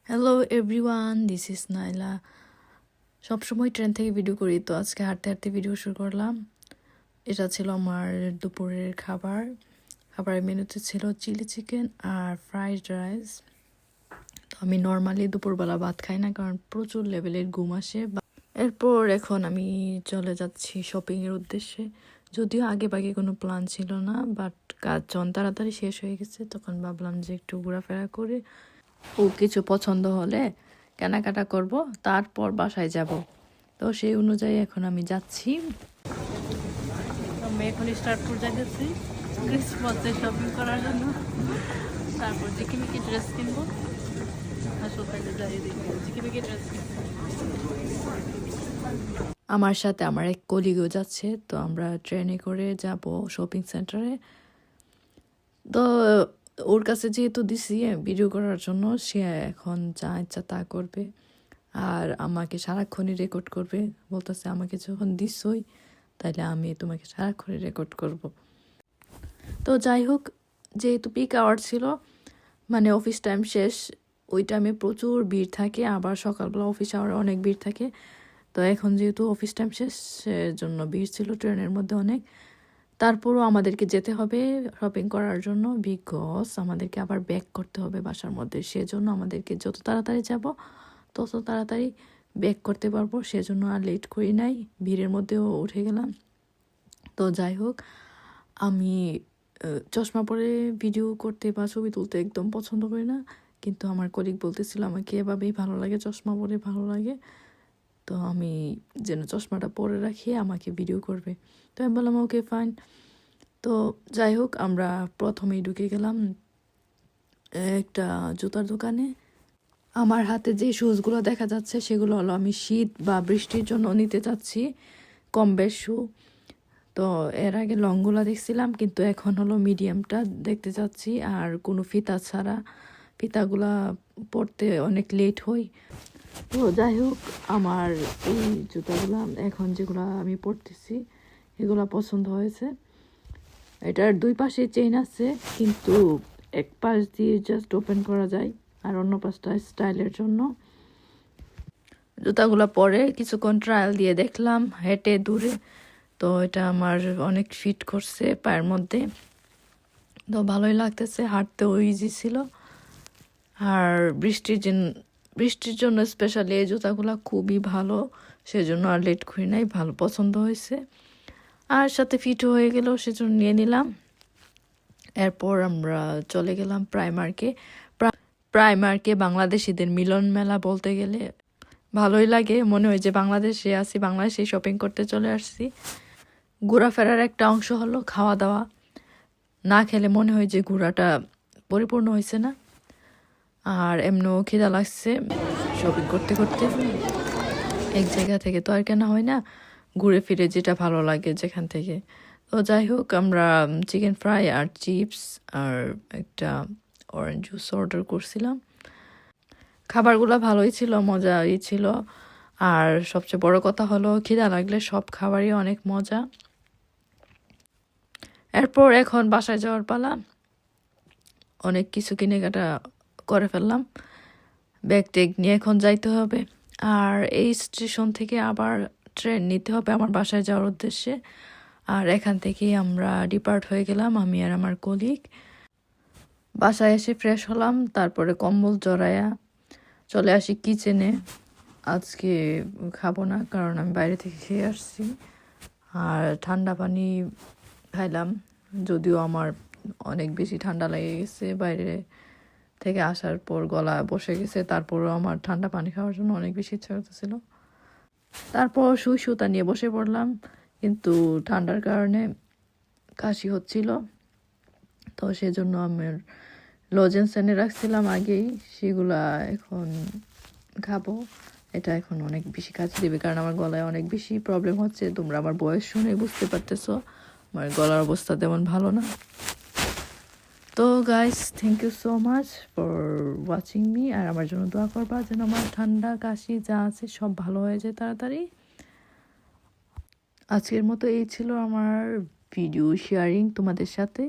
Hello everyone, this is Naila. সবসময় train থেকে video করি, তো আজকে হাঁটতে হাঁটতে ভিডিও শুরু করলাম। এটা ছিল আমার দুপুরের খাবারের মেনুতে ছিল চিলি চিকেন আর ফ্রাইড রাইস। তো আমি নর্মালি দুপুরবেলা ভাত খাই না, কারণ প্রচুর লেভেলের ঘুম আসে। এরপর এখন আমি চলে যাচ্ছি শপিংয়ের উদ্দেশ্যে। যদিও আগে বাগে কোনো প্ল্যান ছিল না, বাট কাজ যখন তাড়াতাড়ি শেষ হয়ে গেছে, তখন ভাবলাম যে একটু ঘোরাফেরা করে ও কিছু পছন্দ হলে কেনাকাটা করব, তারপর বাসায় যাব। তো সেই অনুযায়ী এখন আমি যাচ্ছি। আমি এখন স্টার্ট করে যাচ্ছি ক্রিসমাসে শপিং করার জন্য। তারপর জিকিমিকি ড্রেস কিনবো, হাসপাতালে যাই দেখবো জিকিমিকি ড্রেস কিনবো। আমার সাথে আমার এক কলিগও যাচ্ছে, তো আমরা ট্রেনে করে যাব শপিং সেন্টারে। তো ওর কাছে যেহেতু দিছি ভিডিও করার জন্য, সে এখন যা ইচ্ছা তা করবে আর আমাকে সারাক্ষণই রেকর্ড করবে। বলতেছে আমাকে যখন দিছই, তাহলে আমি তোমাকে সারাক্ষণই রেকর্ড করব। তো যাই হোক, যেহেতু পিক আওয়ার ছিল, মানে অফিস টাইম শেষ, ওই টাইমে প্রচুর ভিড় থাকে, আবার সকালবেলা অফিস আওয়ারে অনেক ভিড় থাকে। তো এখন যেহেতু অফিস টাইম শেষ, সেজন্য ভিড় ছিল ট্রেনের মধ্যে অনেক। তারপরও আমাদেরকে যেতে হবে শপিং করার জন্য, বিকজ আমাদেরকে আবার ব্যাক করতে হবে বাসার মধ্যে। সেজন্য আমাদেরকে যত তাড়াতাড়ি যাব তত তাড়াতাড়ি ব্যাক করতে পারবো, সেজন্য আর লেট করি নাই, ভিড়ের মধ্যেও উঠে গেলাম। তো যাই হোক, আমি চশমা পরে ভিডিও করতে বা ছবি তুলতে একদম পছন্দ করি না, কিন্তু আমার কলিগ বলতেছিল আমাকে এভাবেই ভালো লাগে, চশমা পরে ভালো লাগে। তো আমি যেন চশমাটা পরে রাখি, আমাকে ভিডিও করবে। তো আমি বললাম ওকে ফাইন। তো যাই হোক, আমরা প্রথমেই ঢুকে গেলাম একটা জুতার দোকানে। আমার হাতে যে শুজগুলো দেখা যাচ্ছে, সেগুলো হলো আমি শীত বা বৃষ্টির জন্য নিতে চাচ্ছি, কমবেশ শু। তো এর আগে লংগুলা দেখছিলাম, কিন্তু এখন হলো মিডিয়ামটা দেখতে চাচ্ছি, আর কোনো ফিতা ছাড়া। ফিতাগুলা পরতে অনেক লেট হই। তো যাই হোক, আমার এই জুতাগুলা এখন যেগুলো আমি পরতেছি, এগুলো পছন্দ হয়েছে। এটার দুই পাশে চেইন আছে, কিন্তু এক পাশ দিয়ে জাস্ট ওপেন করা যায়, আর অন্য পাশটা স্টাইলের জন্য। জুতাগুলো পরে কিছুক্ষণ ট্রায়াল দিয়ে দেখলাম হেঁটে দূরে। তো এটা আমার অনেক ফিট করছে পায়ের মধ্যে, তো ভালোই লাগতেছে, হাঁটতেও ইজি ছিল। আর বৃষ্টির জন্য স্পেশালি এই জুতাগুলো খুবই ভালো, সেজন্য আর লেট করি নাই, ভালো পছন্দ হয়েছে। আর সাথে ফিটও হয়ে গেল, সেজন্য নিয়ে নিলাম। এরপর আমরা চলে গেলাম প্রাইমার্কে বাংলাদেশিদের মিলন মেলা বলতে গেলে ভালোই লাগে, মনে হয় যে বাংলাদেশে আছি, বাংলাদেশে শপিং করতে চলে আসছি। ঘোরাফেরার একটা অংশ হলো খাওয়া দাওয়া, না খেলে মনে হয় যে ঘোরাটা পরিপূর্ণ হয়েছে না। আর এমনিও খিদা লাগছে, শপিং করতে করতে এক জায়গা থেকে তো আর কেনা হয় না, ঘুরে ফিরে যেটা ভালো লাগে যেখান থেকে। তো যাই হোক, আমরা চিকেন ফ্রাই আর চিপস আর একটা অরেঞ্জ জুস অর্ডার করছিলাম। খাবারগুলো ভালোই ছিল, মজাই ছিল। আর সবচেয়ে বড় কথা হলো, খিদা লাগলে সব খাবারই অনেক মজা। এরপর এখন বাসায় যাওয়ার পালা। অনেক কিছু কেনাকাটা করে ফেললাম, ব্যাগ ট্যাগ নিয়ে এখন যাইতে হবে। আর এই স্টেশন থেকে আবার ট্রেন নিতে হবে আমার বাসায় যাওয়ার উদ্দেশ্যে। আর এখান থেকেই আমরা ডিপার্ট হয়ে গেলাম, আমি আর আমার কলিগ। বাসায় এসে ফ্রেশ হলাম, তারপরে কম্বল জড়ায়া চলে আসি কিচেনে। আজকে খাবো না, কারণ আমি বাইরে থেকে খেয়ে আসছি। আর ঠান্ডা পানি খাইলাম, যদিও আমার অনেক বেশি ঠান্ডা লেগে গেছে, বাইরে থেকে আসার পর গলা বসে গেছে, তারপরও আমার ঠান্ডা পানি খাওয়ার জন্য অনেক বেশি ইচ্ছা করতেছিল। তারপর সুতা নিয়ে বসে পড়লাম, কিন্তু ঠান্ডার কারণে কাশি হচ্ছিল। তো সেজন্য আমার লজেন্স এনে রাখছিলাম আগেই, সেগুলা এখন খাবো। এটা এখন অনেক বেশি কাজে দেবে, কারণ আমার গলায় অনেক বেশি প্রবলেম হচ্ছে। তোমরা আমার বয়স শুনে বুঝতে পারতেছো আমার গলার অবস্থা তেমন ভালো না। তো guys, thank you so much for watching me. আর আমার জন্য দোয়া করবা যেন আমার ঠান্ডা কাশি যা আছে সব ভালো হয়ে যায় তাড়াতাড়ি। আজকের মতো এই ছিল আমার ভিডিও শেয়ারিং তোমাদের সাথে।